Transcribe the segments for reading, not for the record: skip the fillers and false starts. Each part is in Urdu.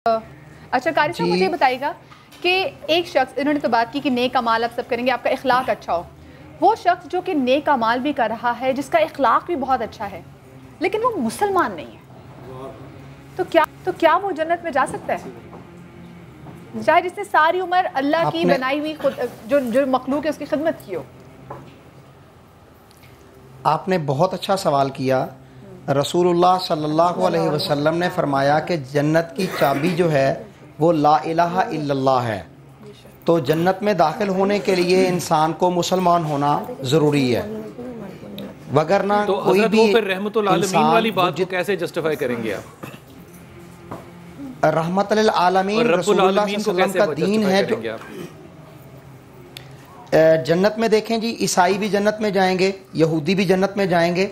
اچھا قاری صاحب مجھے بتائیے گا کہ ایک شخص، انہوں نے تو بات کی کہ نیک اعمال آپ سب کریں گے، آپ کا اخلاق اچھا ہو، وہ شخص جو کہ نیک اعمال بھی کر رہا ہے، جس کا اخلاق بھی بہت اچھا ہے، لیکن وہ مسلمان نہیں ہے، تو کیا وہ جنت میں جا سکتا ہے؟ چاہے جس نے ساری عمر اللہ کی بنائی ہوئی جو مخلوق ہے اس کی خدمت کی ہو۔ آپ نے بہت اچھا سوال کیا۔ رسول اللہ صلی اللہ علیہ وسلم نے فرمایا کہ جنت کی چابی جو ہے وہ لا الہ الا اللہ ہے، تو جنت میں داخل ہونے کے لیے انسان کو مسلمان ہونا ضروری ہے، وگرنہ کوئی بھی پھر رحمت العالمین والی بات کو کیسے جسٹیفائی کریں گے آپ؟ رحمت للعالمین رسول اللہ صلی اللہ علیہ وسلم کا دین ہے جو جنت میں دیکھیں جی، عیسائی بھی جنت میں جائیں گے، یہودی بھی جنت میں جائیں گے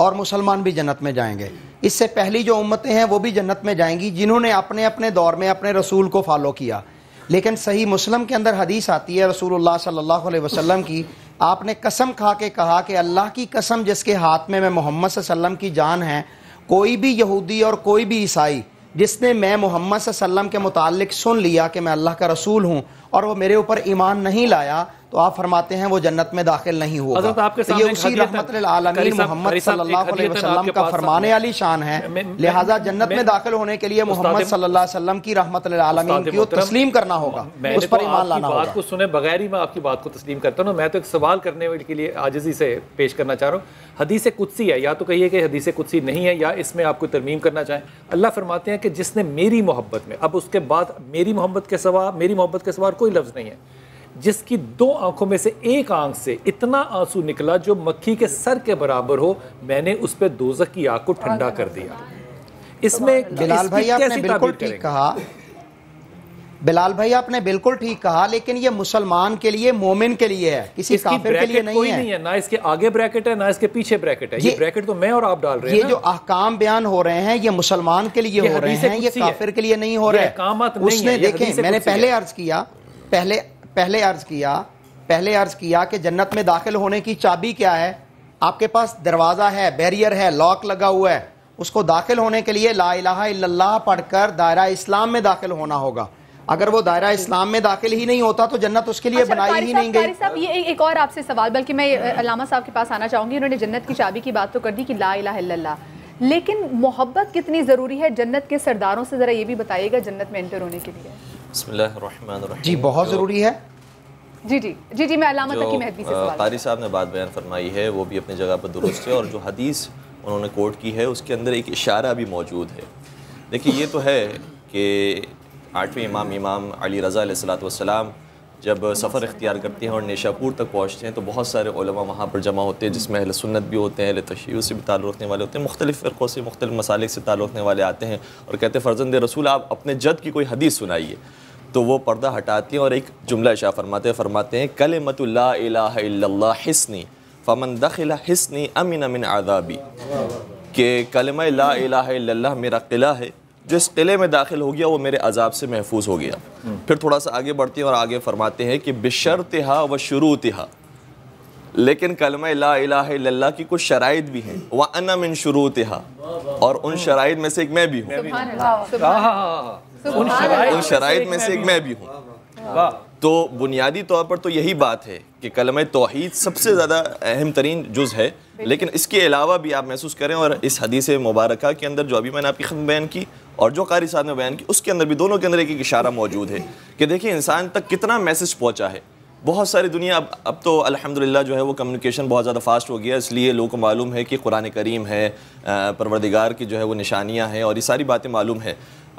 اور مسلمان بھی جنت میں جائیں گے۔ اس سے پہلی جو امتیں ہیں وہ بھی جنت میں جائیں گی جنہوں نے اپنے اپنے دور میں اپنے رسول کو فالو کیا۔ لیکن صحیح مسلم کے اندر حدیث آتی ہے رسول اللہ صلی اللہ علیہ وسلم کی، آپ نے قسم کھا کے کہا کہ اللہ کی قسم جس کے ہاتھ میں محمد صلی اللہ علیہ وسلم کی جان ہے، کوئی بھی یہودی اور کوئی بھی عیسائی جس نے میں محمد صلی اللہ علیہ وسلم کے متعلق سن لیا کہ میں اللہ کا رسول ہوں اور وہ میرے اوپر ایمان نہیں لایا، تو آپ فرماتے ہیں وہ جنت میں داخل نہیں ہوگا۔ یہ اسی رحمت للعالمین محمد صلی اللہ علیہ وسلم کا فرمانے والی شان ہے، لہٰذا جنت میں داخل ہونے کے لیے محمد صلی اللہ علیہ وسلم کی رحمت للعالمین کی تسلیم کرنا ہوگا، اس پر ایمان لانا ہوگا۔ بات کو سنے بغیر ہی میں آپ کی بات کو تسلیم کرتا ہوں۔ میں تو ایک سوال کرنے کے لیے عاجزی سے پیش کرنا چاہ رہا ہوں۔ حدیث قدسی ہے، یا تو کہیے کہ حدیث قدسی نہیں ہے، یا اس میں آپ کو ترمیم کرنا چاہیں۔ اللہ فرماتے ہیں کہ جس نے میری محبت میں، اب اس کے بعد میری محبت کے سوا کوئی لفظ نہیں ہے، جس کی دو آنکھوں میں سے ایک آنکھ سے اتنا آنسو نکلا جو مکھی کے سر کے برابر ہو، میں نے اس پہ دوزخ کی آگ کو ٹھنڈا کر دیا۔ اس میں بلال بھائی آپ نے بالکل ٹھیک کہا، بلال بھائی آپ نے بالکل ٹھیک کہا، لیکن یہ مسلمان کے لیے، مومن کے لیے ہے، کسی کافر کے لیے نہیں ہے۔ نہ اس کے آگے بریکٹ ہے نہ اس کے پیچھے بریکٹ ہے، یہ بریکٹ تو میں اور آپ ڈال رہے ہیں۔ یہ جو احکام بیان ہو رہے ہیں یہ مسلمان کے لیے ہو رہے ہیں، یہ کافر کے لیے نہیں ہو رہے۔ اس نے دیکھیں، میں نے پہلے عرض کیا کہ جنت میں داخل ہونے کی چابی کیا ہے؟ آپ کے پاس دروازہ ہے، بیریئر ہے، لاک لگا ہوا ہے، اس کو داخل ہونے کے لیے لا الہ الا اللہ پڑھ کر دائرہ اسلام میں داخل ہونا ہوگا۔ اگر وہ دائرہ اسلام میں داخل ہی نہیں ہوتا تو جنت اس کے لیے بنائی ہی نہیں گئی۔ قاری صاحب یہ ایک اور آپ سے سوال، بلکہ میں علامہ صاحب کے پاس آنا چاہوں گی۔ انہوں نے جنت کی چابی کی بات تو کر دی کہ لا الہ الا اللہ، لیکن محبت کتنی ضروری ہے جنت کے سرداروں سے؟ ذرا یہ بھی بتائیے گا جنت میں انٹر ہونے کے لیے۔ بسم اللہ الرحمن الرحیم۔ جی بہت ضروری ہے۔ جی میں علامہ تقی مہدوی سے سوال۔ قاری صاحب نے بات بیان فرمائی ہے وہ بھی اپنی جگہ پر درست ہے، اور جو حدیث انہوں نے کوٹ کی ہے اس کے اندر ایک اشارہ بھی موجود ہے۔ دیکھیے یہ تو ہے کہ 8ویں امام علی رضا علیہ السلام جب سفر اختیار کرتے ہیں اور نیشاپور تک پہنچتے ہیں تو بہت سارے علماء وہاں پر جمع ہوتے ہیں، جس میں اہل سنت بھی ہوتے ہیں، اہل تشیع سے بھی تعلق رکھنے والے ہوتے ہیں، مختلف فرقوں سے، مختلف مسالک سے تعلق رکھنے والے آتے ہیں اور کہتے ہیں فرزند رسول آپ اپنے جد کی کوئی حدیث سنائیے۔ تو وہ پردہ ہٹاتے ہیں اور ایک جملہ ارشاد فرماتے ہیں کلمۃ لا الہ الا اللہ حصنی فمن دخل حصنی امن من عذابی، کہ کلمہ لا الہ الا اللہ میرا قلعہ ہے، جو اس قلعے میں داخل ہو گیا وہ میرے عذاب سے محفوظ ہو گیا۔ پھر تھوڑا سا آگے بڑھتے ہیں اور آگے فرماتے ہیں کہ بشرطہا و شروطہا، لیکن کلمہ لا الہ الا اللہ کی کچھ شرائط بھی ہیں، وَأَنَا مِن شُرُوطِهَا، اور ان شرائط میں سے ایک میں بھی ہوں، ان شرائط میں سے ایک میں بھی ہوں۔ تو بنیادی طور پر تو یہی بات ہے کہ کلمہ توحید سب سے زیادہ اہم ترین جز ہے، لیکن اس کے علاوہ بھی آپ محسوس کریں، اور اس حدیث مبارکہ کے اندر جو ابھی میں نے آپ کی خدمت بیان کی اور جو قاری صاحب نے بیان کی، اس کے اندر بھی دونوں کے اندر ایک اشارہ موجود ہے کہ دیکھیں انسان تک کتنا میسج پہنچا ہے۔ بہت ساری دنیا اب تو الحمدللہ جو ہے وہ کمیونیکیشن بہت زیادہ فاسٹ ہو گیا، اس لیے لوگوں کو معلوم ہے کہ قرآن کریم ہے، پروردگار کی جو ہے وہ نشانیاں ہیں، اور یہ ساری باتیں معلوم ہیں۔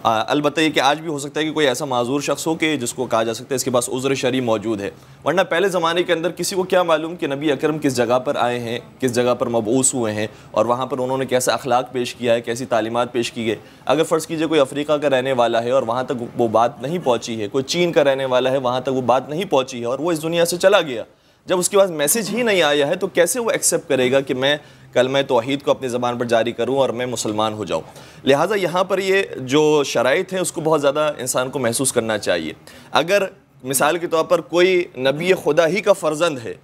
البتہ یہ کہ آج بھی ہو سکتا ہے کہ کوئی ایسا معذور شخص ہو کہ جس کو کہا جا سکتا ہے اس کے پاس عذر شرعی موجود ہے، ورنہ پہلے زمانے کے اندر کسی کو کیا معلوم کہ نبی اکرم کس جگہ پر آئے ہیں، کس جگہ پر مبعوث ہوئے ہیں، اور وہاں پر انہوں نے کیسا اخلاق پیش کیا ہے، کیسی تعلیمات پیش کی ہے۔ اگر فرض کیجئے کوئی افریقہ کا رہنے والا ہے اور وہاں تک وہ بات نہیں پہنچی ہے، کوئی چین کا رہنے والا ہے وہاں تک وہ بات نہیں پہنچی ہے، اور وہ اس دنیا سے چلا گیا، جب اس کے پاس میسج ہی نہیں آیا ہے تو کیسے وہ ایکسیپٹ کرے گا کہ میں کلمہ توحید کو اپنی زبان پر جاری کروں اور میں مسلمان ہو جاؤں؟ لہٰذا یہاں پر یہ جو شرائط ہیں اس کو بہت زیادہ انسان کو محسوس کرنا چاہیے۔ اگر مثال کے طور پر کوئی نبی خدا ہی کا فرزند ہے،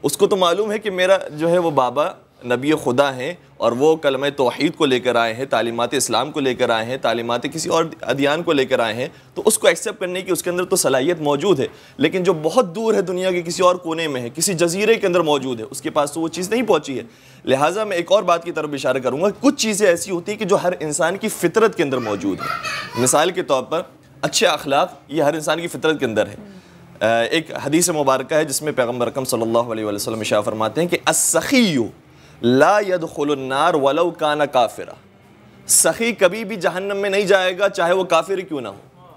اس کو تو معلوم ہے کہ میرا جو ہے وہ بابا نبی خدا ہیں اور وہ کلمہ توحید کو لے کر آئے ہیں، تعلیمات اسلام کو لے کر آئے ہیں، تعلیمات کسی اور ادیان کو لے کر آئے ہیں، تو اس کو ایکسیپٹ کرنے کی اس کے اندر تو صلاحیت موجود ہے. لیکن جو بہت دور ہے، دنیا کے کسی اور کونے میں ہے، کسی جزیرے کے اندر موجود ہے، اس کے پاس تو وہ چیز نہیں پہنچی ہے. لہٰذا میں ایک اور بات کی طرف اشارہ کروں گا. کچھ چیزیں ایسی ہوتی ہیں کہ جو ہر انسان کی فطرت کے اندر موجود ہے. مثال کے طور پر اچھے اخلاق یہ ہر انسان کی فطرت کے اندر ہے. ایک حدیث مبارکہ ہے جس میں پیغمبر اکرم صلی اللہ علیہ وسلم ارشاد فرماتے ہیں کہ السخی لا يدخل النار ولو کان کافرا. سخی کبھی بھی جہنم میں نہیں جائے گا چاہے وہ کافر کیوں نہ ہو.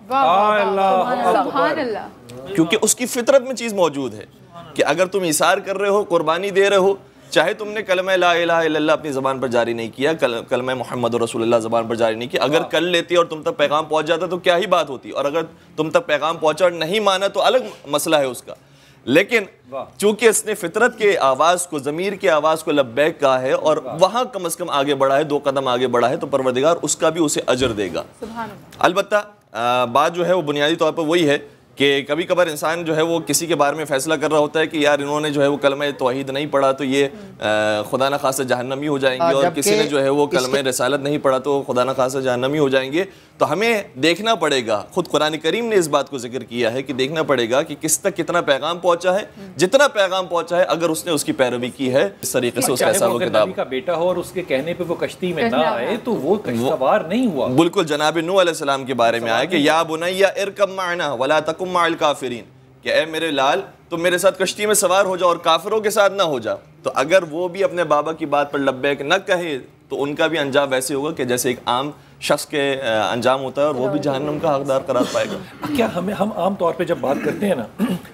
سبحان اللہ. کیونکہ اس کی فطرت میں چیز موجود ہے کہ اگر تم ایثار کر رہے ہو، قربانی دے رہے ہو، چاہے تم نے کلمہ لا الہ الا اللہ اپنی زبان پر جاری نہیں کیا، کلمہ محمد رسول اللہ زبان پر جاری نہیں کیا، اگر کر لیتی اور تم تک پیغام پہنچ جاتا تو کیا ہی بات ہوتی، اور اگر تم تک پیغام پہنچا اور نہیں مانا تو الگ مسئلہ ہے اس کا. لیکن چونکہ اس نے فطرت کے آواز کو، ضمیر کے آواز کو لبیک کہا ہے اور وہاں کم از کم آگے بڑھا ہے، 2 قدم آگے بڑھا ہے، تو پروردگار اس کا بھی اسے اجر دے گا. البتہ بات جو ہے وہ بنیادی طور پر وہی ہے کہ کبھی کبھار انسان جو ہے وہ کسی کے بارے میں فیصلہ کر رہا ہوتا ہے کہ یار انہوں نے جو ہے وہ کلمہ توحید نہیں پڑھا تو یہ خدا نخواستہ جہنمی ہو جائیں گے، اور کسی نے جو ہے وہ کلمہ رسالت نہیں پڑھا تو خدا نخواستہ جہنمی ہو جائیں گے. تو ہمیں دیکھنا پڑے گا، خود قرآن کریم نے اس بات کو ذکر کیا ہے کہ دیکھنا پڑے گا کہ کس تک کتنا پیغام پہنچا ہے. جتنا پیغام پہنچا ہے اگر اس نے اس کی پیروی کی ہے اس طریقے سے اس کا حساب و کتاب. نبی کا بیٹا ہو اور اس کے کہنے پہ وہ کشتی میں نہ آئے تو وہ سوار نہیں ہوا. بالکل جناب نوح علیہ السلام کے بارے میں آیا کہ یا بنی ارکب معنا ولا تکن مع الکافرین، کہ اے میرے لال تم میرے ساتھ کشتی میں سوار ہو جاؤ اور کافروں کے ساتھ نہ ہو جاؤ. تو اگر وہ بھی اپنے بابا کی بات پر لبیک نہ کہے تو ان کا بھی انجام ویسے ہوگا کہ جیسے ایک عام شخص کے انجام ہوتا ہے، اور وہ بھی جہنم کا حقدار قرار پائے گا. کیا ہم عام طور پہ جب بات کرتے ہیں نا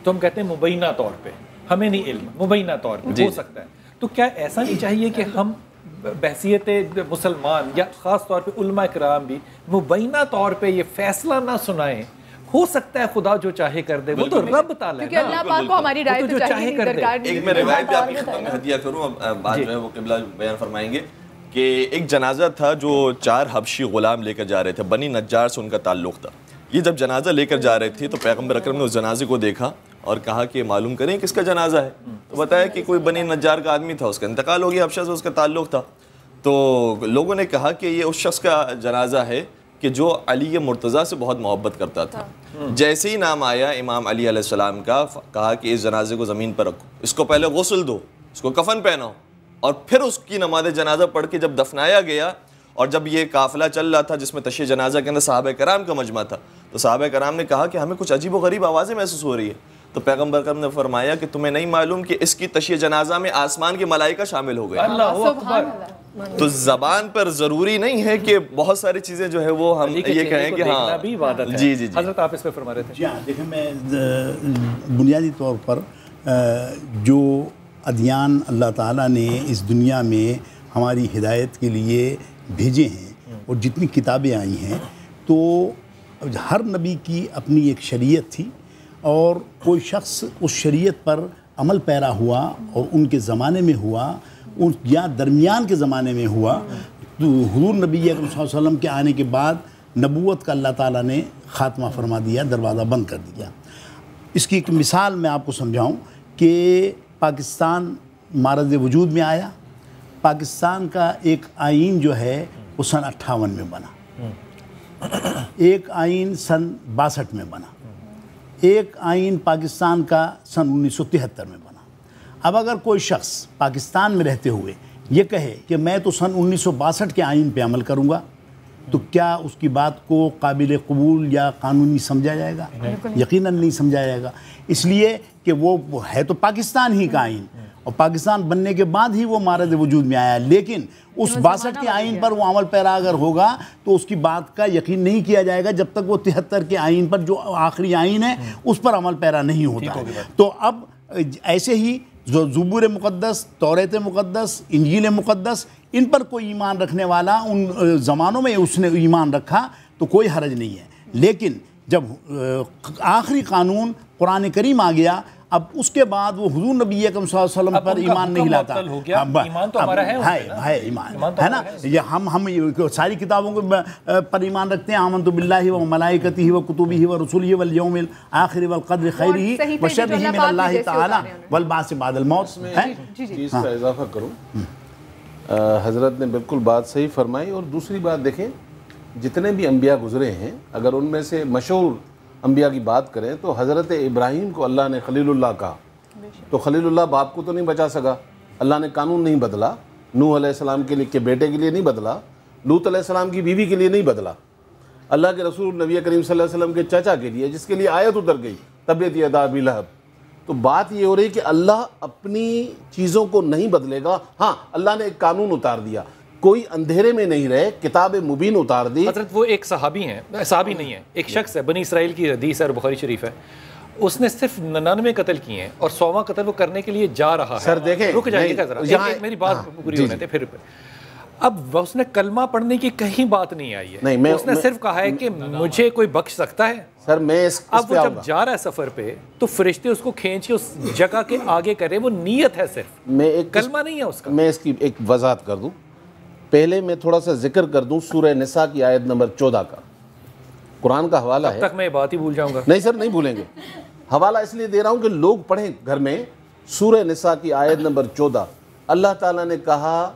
تو ہم کہتے ہیں مبینہ طور پہ، ہمیں نہیں علم، مبینہ طور پہ ہو سکتا ہے. تو کیا ایسا نہیں چاہیے کہ ہم بحثیت مسلمان یا خاص طور پہ علماء کرام بھی مبینہ طور پہ یہ فیصلہ نہ سنائیں؟ ہو سکتا ہے خدا جو چاہے کر دے، وہ تو رب تعالیٰ ہے، کیونکہ اللہ پاک کو ہماری رائے تو چاہیے نہیں، درکار نہیں. ایک میں روایت بھی آپ کی خدمت میں ہدیہ کروں، بعد جو ہے وہ قبلہ بیان فرمائیں گے کہ ایک جنازہ تھا جو 4 حبشی غلام لے کر جا رہے تھے، بنی نجار سے ان کا تعلق تھا. یہ جب جنازہ لے کر جا رہے تھے تو پیغمبر اکرم نے اس جنازے کو دیکھا اور کہا کہ معلوم کریں کس کا جنازہ ہے. تو بتایا کہ کوئی بنی نجار کا آدمی تھا، اس کا انتقال ہو گیا، حبشہ سے اس کا تعلق تھا. تو لوگوں نے کہا کہ یہ اس شخص کا جنازہ ہے کہ جو علی مرتضیٰ سے بہت محبت کرتا تھا. جیسے ہی نام آیا امام علی علیہ السلام کا، کہا کہ اس جنازے کو زمین پر رکھو، اس کو پہلے غسل دو، اس کو کفن پہناؤ، اور پھر اس کی نماز جنازہ پڑھ کے جب دفنایا گیا، اور جب یہ قافلہ چل رہا تھا جس میں تشییع جنازہ کے اندر صحابہ کرام کا مجمع تھا، تو صحابہ کرام نے کہا کہ ہمیں کچھ عجیب و غریب آوازیں محسوس ہو رہی ہے. تو پیغمبر اکرم نے فرمایا کہ تمہیں نہیں معلوم کہ اس کی تشییع جنازہ میں آسمان کے ملائکہ شامل ہو گئے. اللہ اکبر. تو زبان پر ضروری نہیں ہے کہ بہت ساری چیزیں جو ہے وہ ہم یہ کہیں کہ ہاں بھی عبادت ہے. جی. حضرت آپ اس پہ فرما رہے تھے. جی ہاں، دیکھیں میں بنیادی طور پر جو ادیان اللہ تعالیٰ نے اس دنیا میں ہماری ہدایت کے لیے بھیجے ہیں اور جتنی کتابیں آئی ہیں، تو ہر نبی کی اپنی ایک شریعت تھی، اور کوئی شخص اس شریعت پر عمل پیرا ہوا اور ان کے زمانے میں ہوا یا درمیان کے زمانے میں ہوا، تو حضور نبی اکرم صلی اللہ علیہ وسلم کے آنے کے بعد نبوت کا اللہ تعالیٰ نے خاتمہ فرما دیا، دروازہ بند کر دیا. اس کی ایک مثال میں آپ کو سمجھاؤں کہ پاکستان معرض وجود میں آیا. پاکستان کا ایک آئین جو ہے وہ سن 58 میں بنا، ایک آئین سن 62 میں بنا، ایک آئین پاکستان کا سن 1973 میں بنا. اب اگر کوئی شخص پاکستان میں رہتے ہوئے یہ کہے کہ میں تو سن 1962 کے آئین پہ عمل کروں گا، تو کیا اس کی بات کو قابل قبول یا قانونی سمجھا جائے گا؟ یقیناً نہیں سمجھا جائے گا، اس لیے کہ وہ ہے تو پاکستان ہی کا آئین، اور پاکستان بننے کے بعد ہی وہ معرض وجود میں آیا. لیکن اس 62 کے آئین پر وہ عمل پیرا اگر ہوگا تو اس کی بات کا یقین نہیں کیا جائے گا جب تک وہ 73 کے آئین پر، جو آخری آئین ہے، اس پر عمل پیرا نہیں ہوتا ہے. تو اب ایسے ہی جو زبور مقدس، توریت مقدس، انجیل مقدس، ان پر کوئی ایمان رکھنے والا ان زمانوں میں اس نے ایمان رکھا تو کوئی حرج نہیں ہے. لیکن جب آخری قانون قرآن کریم آ گیا، اب اس کے بعد وہ حضور نبی اکرم صلی اللہ علیہ وسلم پر ایمان نہیں لاتا. ایمان تو ہمارا ہے ایمان ہے نا. یہ ہم ساری کتابوں پر ایمان رکھتے ہیں. آمنت باللہ و ملائکتہ و کتبہ و رسلہ والیوم الآخر والقدر خیرہ و شرہ من اللہ تعالی والبعث بعد الموت. چیز کا اضافہ کروں حضرت نے بالکل بات صحیح فرمائی. اور دوسری بات دیکھیں جتنے بھی انبیاء گزرے ہیں اگر ان میں سے مشہور انبیاء کی بات کریں تو حضرت ابراہیم کو اللہ نے خلیل اللہ کہا, تو خلیل اللہ باپ کو تو نہیں بچا سکا, اللہ نے قانون نہیں بدلا, نوح علیہ السلام کے لیے بیٹے کے لیے نہیں بدلا, لوط علیہ السلام کی بیوی کے لیے نہیں بدلا, اللہ کے رسول نبی کریم صلی اللہ علیہ وسلم کے چچا کے لیے جس کے لیے آیت اتر گئی تبت یدا ابی لہب. تو بات یہ ہو رہی کہ اللہ اپنی چیزوں کو نہیں بدلے گا. ہاں اللہ نے ایک قانون اتار دیا, کوئی اندھیرے میں نہیں رہے, کتاب مبین اتار دی. حضرت وہ ایک صحابی ہیں, صحابی نہیں ہے, ایک شخص ہے, بنی اسرائیل کی حدیث ہے اور بخاری شریف ہے, اس نے صرف 99 قتل کیے ہیں اور 100واں قتل وہ کرنے کے لیے جا رہا ہے. سر دیکھیں رک جائیے گا ذرا, میری بات پوری ہونے دیں. پھر اب اس نے کلمہ پڑھنے کی کہیں بات نہیں آئی ہے, نہیں, اس نے صرف کہا ہے کہ مجھے کوئی بخش سکتا ہے. سر میں اب وہ جب جا رہا ہے سفر پہ تو فرشتے اس کو کھینچ کے اس جگہ کے آگے کرے, وہ نیت ہے صرف, میں ایک کلمہ نہیں ہے اس کا. میں اس کی ایک وضاحت کر دوں. پہلے میں تھوڑا سا ذکر کر دوں سورہ نساء کی آیت نمبر 14 کا, قرآن کا حوالہ ہے. اب تک میں یہ بات ہی بھول جاؤں گا. نہیں سر نہیں بھولیں گے, حوالہ اس لیے دے رہا ہوں کہ لوگ پڑھیں گھر میں. سورہ نساء کی آیت نمبر 14 اللہ تعالیٰ نے کہا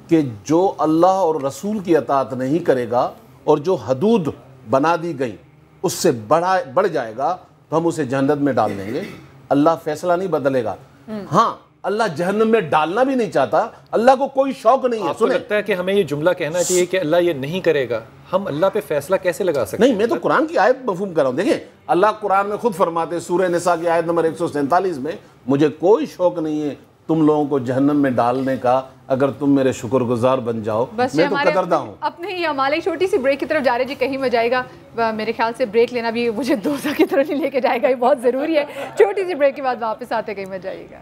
کہ جو اللہ اور رسول کی اطاعت نہیں کرے گا اور جو حدود بنا دی گئی اس سے بڑھ جائے گا تو ہم اسے جہنم میں ڈال دیں گے. اللہ فیصلہ نہیں بدلے گا. ہاں اللہ جہنم میں ڈالنا بھی نہیں چاہتا, اللہ کو کوئی شوق نہیں ہے. آپ کو لگتا ہے کہ ہمیں یہ جملہ کہنا چاہیے کہ اللہ یہ نہیں کرے گا, ہم اللہ پہ فیصلہ کیسے لگا سکتے ہیں؟ نہیں, میں تو قرآن کی آیت مفہوم کر رہا ہوں. دیکھیں اللہ قرآن میں خود فرماتے سورہ نساء کی آیت نمبر 147 میں, مجھے کوئی شوق نہیں ہے تم لوگوں کو جہنم میں ڈالنے کا اگر تم میرے شکر گزار بن جاؤ, میں تو قدرداں ہوں. اپنے ہی ہمارے چھوٹی سی بریک کی طرف جا رہے جی, کہیں میں جائے گا. میرے خیال سے بریک لینا بھی مجھے دوزخ کی طرف نہیں لے کے جائے گا, یہ بہت ضروری ہے. چھوٹی سی بریک کے بعد واپس آتے کہیں میں جائیے گا.